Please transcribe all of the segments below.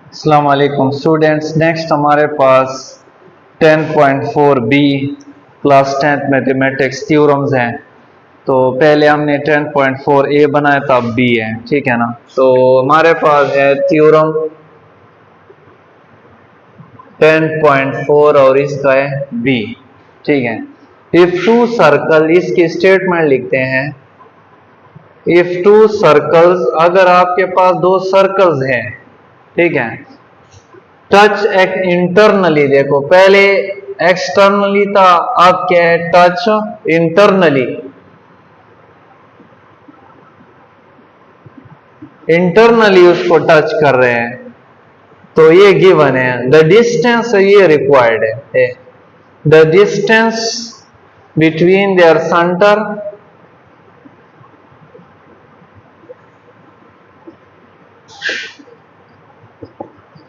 अस्सलाम वालेकुम students. Next हमारे पास 10.4 B class 10th mathematics theorems हैं। तो पहले हमने 10.4 ए बनाया था, अब बी है, ठीक है ना। तो हमारे पास है थ्योरम 10.4 और इसका है बी, ठीक है। इफ टू सर्कल, इसकी स्टेटमेंट लिखते हैं। इफ टू सर्कल्स, अगर आपके पास दो सर्कल्स हैं, ठीक है, टच एक इंटरनली, देखो पहले एक्सटर्नली था, अब क्या है, टच इंटरनली। इंटरनली उसको टच कर रहे हैं, तो ये गिवन है। द डिस्टेंस, ये रिक्वायर्ड है, the distance between there centre,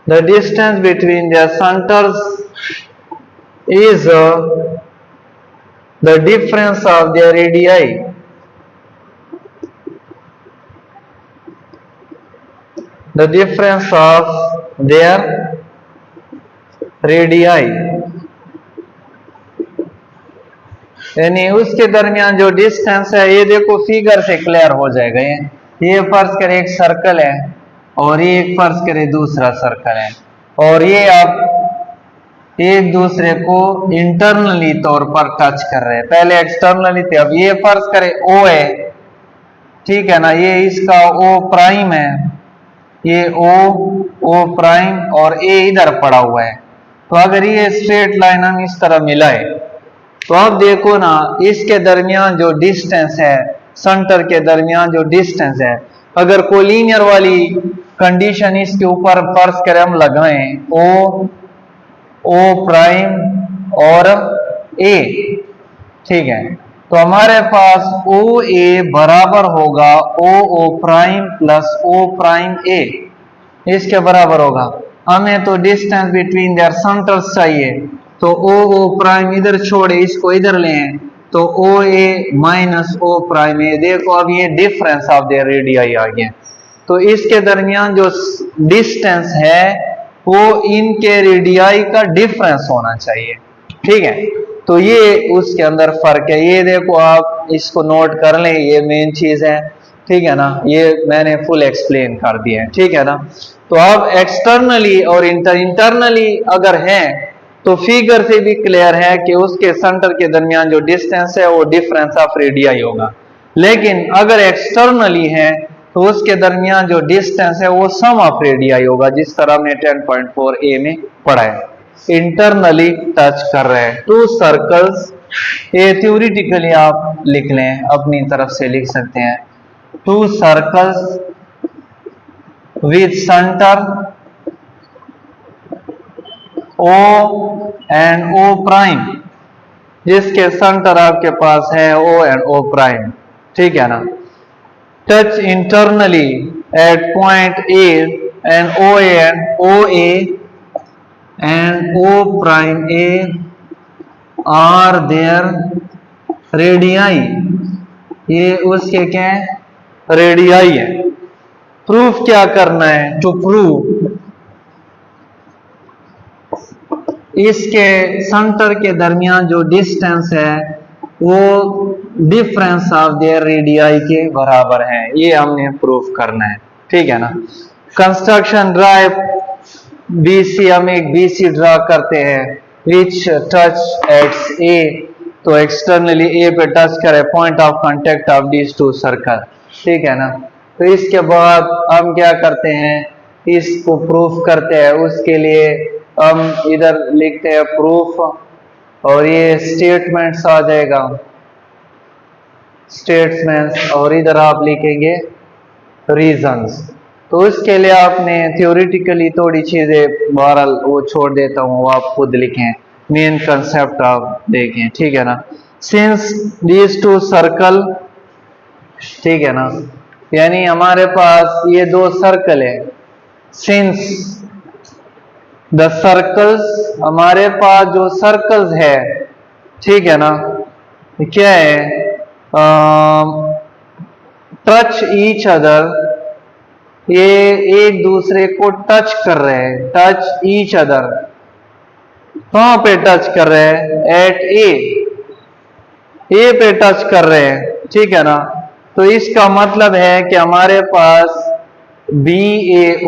the distance between their centers is the difference of their radii. The difference of their radii, यानी उसके दरमियान जो डिस्टेंस है, ये देखो फिगर से क्लियर हो जाएगा। ये फर्ज करे एक सर्कल है और ये एक फर्ज करे दूसरा सर्कल है, और ये आप एक दूसरे को इंटरनली तौर पर टच कर रहे हैं। पहले एक्सटर्नली थे, अब ये फर्ज करे ओ है, ठीक है ना, ये इसका ओ प्राइम है, ये ओ प्राइम और ए इधर पड़ा हुआ है। तो अगर ये स्ट्रेट लाइन हम इस तरह मिलाए, तो अब देखो ना, इसके दरमियान जो डिस्टेंस है, सेंटर के दरमियान जो डिस्टेंस है, अगर कोलिनियर वाली कंडीशन इसके ऊपर फर्ज करें हम लगाएं, ओ प्राइम और ए, ठीक है, तो हमारे पास ओ ए बराबर होगा ओ प्राइम प्लस ओ प्राइम ए, इसके बराबर होगा। हमें तो डिस्टेंस बिटवीन देयर सेंटर्स चाहिए, तो ओ प्राइम इधर छोड़े, इसको इधर लें, तो ओ ए माइनस ओ प्राइम ए। देखो अब ये डिफरेंस ऑफ देयर रेडियाई आ गया। तो इसके दरमियान जो डिस्टेंस है वो इनके रेडियाई का डिफरेंस होना चाहिए, ठीक है। तो ये उसके अंदर फर्क है। ये देखो आप इसको नोट कर लें, ये मेन चीज है, ठीक है ना। ये मैंने फुल एक्सप्लेन कर दिया है, ठीक है ना। तो अब एक्सटर्नली और इंटरनली अगर है, तो फिगर से भी क्लियर है कि उसके सेंटर के दरमियान जो डिस्टेंस है वो डिफरेंस ऑफ रेडियाई होगा। लेकिन अगर एक्सटर्नली है, तो उसके दरमियान जो डिस्टेंस है वो सम ऑफ रेडियाई होगा, जिस तरह हमने 10.4 ए में पढ़ा है। इंटरनली टच कर रहे हैं टू सर्कल्स, ये थ्योरेटिकली आप लिख लें, अपनी तरफ से लिख सकते हैं। Two circles with centre O and O prime, जिसके सेंटर आपके पास है ओ एंड ओ प्राइम, ठीक है ना। Touch internally at point A and O A and O prime A are their radii, ये उसके क्या है, रेडियाई है। प्रूफ क्या करना है, टू प्रूव इसके सेंटर के दरमियान जो डिस्टेंस है वो डिफरेंस ऑफ देयर रेडियाई के बराबर है, ये हमने प्रूफ करना है, ठीक है ना। कंस्ट्रक्शन ड्राइव बीसी, हम एक बीसी ड्रा करते हैं, विच टच एट्स ए, तो एक्सटर्नली ए पे टच करे, point of contact of these two circle, ठीक है ना। तो इसके बाद हम क्या करते हैं, इसको प्रूफ करते हैं। उसके लिए हम इधर लिखते हैं प्रूफ, और ये स्टेटमेंट्स आ जाएगा, स्टेटमेंट्स, और इधर आप लिखेंगे रीजंस। तो उसके लिए आपने थ्योरेटिकली थोड़ी चीजें बहरहाल वो छोड़ देता हूँ, वो आप खुद लिखें, मेन कंसेप्ट आप देखें, ठीक है ना। सिंस दीज टू सर्कल, ठीक है ना, यानी हमारे पास ये दो सर्कल है। सिंस द सर्कल्स, हमारे पास जो सर्कल्स है, ठीक है ना, क्या है, टच ईच अदर, ये एक दूसरे को टच कर रहे हैं, टच ईच अदर। कहां पे टच कर रहे हैं? एट ए पे टच कर रहे हैं, ठीक है ना। तो इसका मतलब है कि हमारे पास बी ए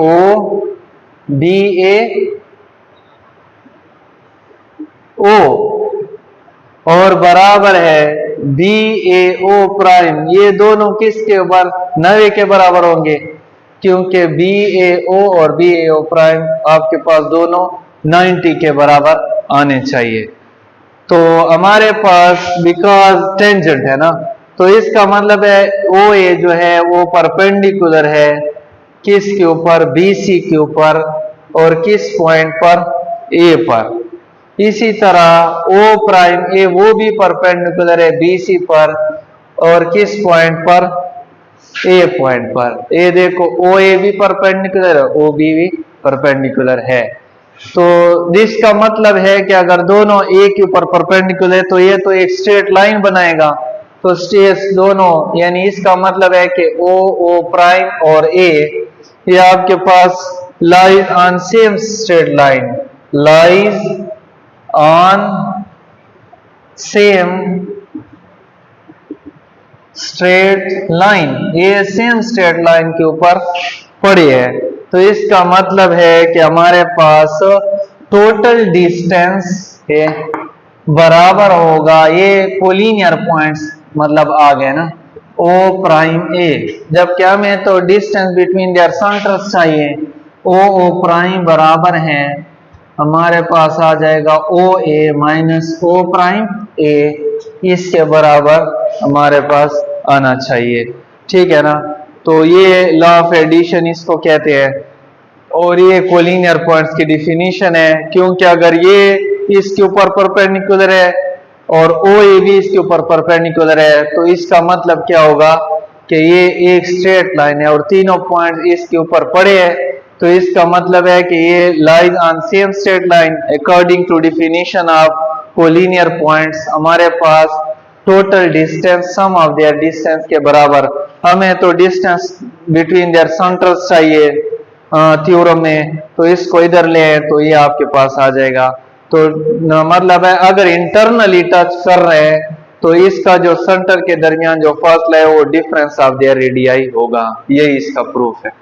ओ और बराबर है बी ए ओ प्राइम। ये दोनों किसके ऊपर? 90 के बराबर होंगे, क्योंकि बी ए ओ और बी ए ओ प्राइम आपके पास दोनों 90 के बराबर आने चाहिए। तो हमारे पास बिकॉज टेंजेंट है ना, तो इसका मतलब है ओ ए जो है वो परपेंडिकुलर है किसके ऊपर? बी सी के ऊपर, और किस पॉइंट पर? ए पर। इसी तरह ओ प्राइम ए वो भी परपेंडिकुलर है बी सी पर, और किस पॉइंट पर? ए पॉइंट पर। ए देखो ओ ए भी परपेंडिकुलर है, ओ बी भी परपेंडिकुलर है। तो जिसका मतलब है कि अगर दोनों ए के ऊपर परपेंडिकुलर है तो ये तो एक स्ट्रेट लाइन बनाएगा। तो स्ट्रेट दोनों, यानी इसका मतलब है कि ओ प्राइम और ए ये आपके पास lies on same straight line, lies on same straight line, ये सेम स्ट्रेट लाइन के ऊपर पड़ी है। तो इसका मतलब है कि हमारे पास टोटल डिस्टेंस है बराबर होगा, ये कोलिनियर पॉइंट्स मतलब आ गए ना, ओ प्राइम ए। जब क्या हमें तो डिस्टेंस बिटवीन देयर सेंटर्स चाहिए, ओ प्राइम बराबर है हमारे पास आ जाएगा ओ ए माइनस ओ प्राइम ए, इसके बराबर हमारे पास आना चाहिए, ठीक है ना। तो ये लॉ ऑफ एडिशन इसको कहते हैं, और ये कोलिनियर पॉइंट्स की डिफिनीशन है। क्योंकि अगर ये इसके ऊपर परपेंडिकुलर है और ओ ए भी इसके ऊपर परपेंडिकुलर है, तो इसका मतलब क्या होगा कि ये एक स्ट्रेट लाइन है और तीनों पॉइंट इसके ऊपर पड़े हैं। तो इसका मतलब है कि ये lies on same straight line according to definition of collinear points. हमारे पास total distance sum of their distance के बराबर, हमें तो डिस्टेंस बिटवीन देयर सेंटर्स चाहिए थ्योरम में, तो इसको इधर ले तो ये आपके पास आ जाएगा। तो मतलब है अगर इंटरनली टच कर रहे हैं तो इसका जो सेंटर के दरमियान जो फासला है वो डिफरेंस ऑफ देयर रेडियाई होगा, यही इसका प्रूफ है।